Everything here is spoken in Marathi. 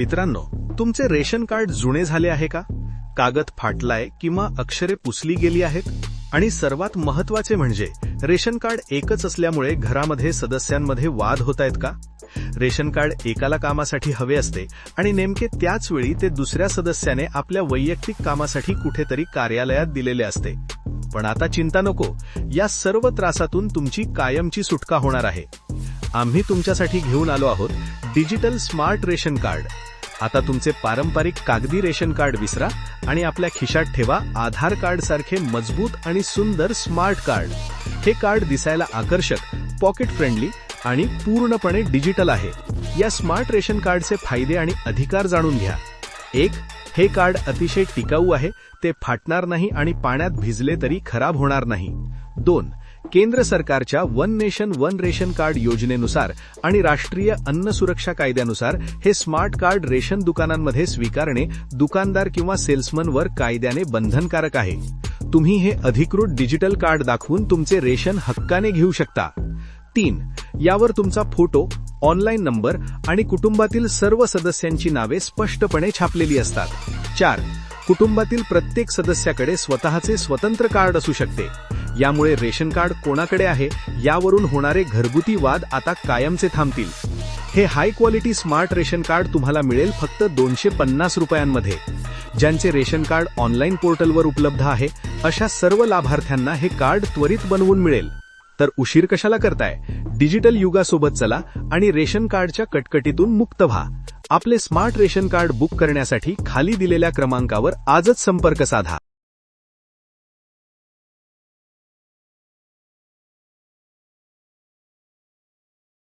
मित्रांनो, तुमचे रेशन कार्ड जुने झाले आहे का? कागद फाटलाय किंवा अक्षरे पुसली गेली आहेत? आणि सर्वात महत्त्वाचे म्हणजे रेशन कार्ड एकच असल्यामुळे घरामध्ये सदस्यांमध्ये वाद होतायत का? रेशन कार्ड एकाला कामासाठी हवे असते आणि नेमके त्याच वेळी ते दुसऱ्या सदस्याने आपल्या वैयक्तिक कामासाठी कुठेतरी कार्यालयात दिलेले असते. पण आता चिंता नको, या सर्व त्रासातून तुमची कायमची सुटका होणार आहे. आम्ही तुमच्यासाठी घेऊन आलो आहोत डिजिटल स्मार्ट रेशन कार्ड. आता तुमचे पारंपरिक कागदी रेशन कार्ड विसरा आणि आपल्या खिशात ठेवा आधार कार्ड सारखे मजबूत आणि सुंदर स्मार्ट कार्ड. हे कार्ड दिसायला आकर्षक, पॉकेट फ्रेंडली आणि पूर्णपणे डिजिटल आहे. या स्मार्ट रेशन कार्डचे फायदे आणि अधिकार जाणून घ्या. 1. हे कार्ड अतिशय टिकाऊ आहे, ते फाटणार नाही आणि पाण्यात भिजले तरी खराब होणार नाही. 2. केंद्र सरकारच्या one nation one ration card योजनेनुसार आणि राष्ट्रीय अन्न सुरक्षा कायद्यानुसार हे स्मार्ट कार्ड रेशन दुकानांमध्ये स्वीकारणे दुकानदार किंवा सेल्समनवर कायद्याने बंधनकारक आहे. तुम्ही हे अधिकृत डिजिटल कार्ड दाखवून तुमचे रेशन हक्काने घेऊ शकता. 3. यावर तुमचा फोटो, ऑनलाईन नंबर आणि कुटुंबातील सर्व सदस्यांची नावे स्पष्टपणे छापलेली असतात. 4. कुटुंबातील प्रत्येक सदस्याकडे स्वतःचे स्वतंत्र कार्ड असू शकते. यामुळे रेशन कार्ड कोणाकडे आहे यावरून होणारे घरगुती वाद आता कायमचे थांबतील. हे high quality smart ration card तुम्हाला मिळेल फक्त 250 रुपयांमध्ये. ज्यांचे रेशन कार्ड ऑनलाईन पोर्टलवर उपलब्ध आहे अशा सर्व लाभार्थ्यांना हे कार्ड त्वरित बनवून मिळेल. तर उशीर कशाला करताय? डिजिटल युगासोबत चला आणि रेशन कार्डच्या कटकटीतून मुक्त व्हा. आपले स्मार्ट रेशन कार्ड बुक करण्यासाठी खाली दिलेल्या क्रमांकावर आजच संपर्क साधा.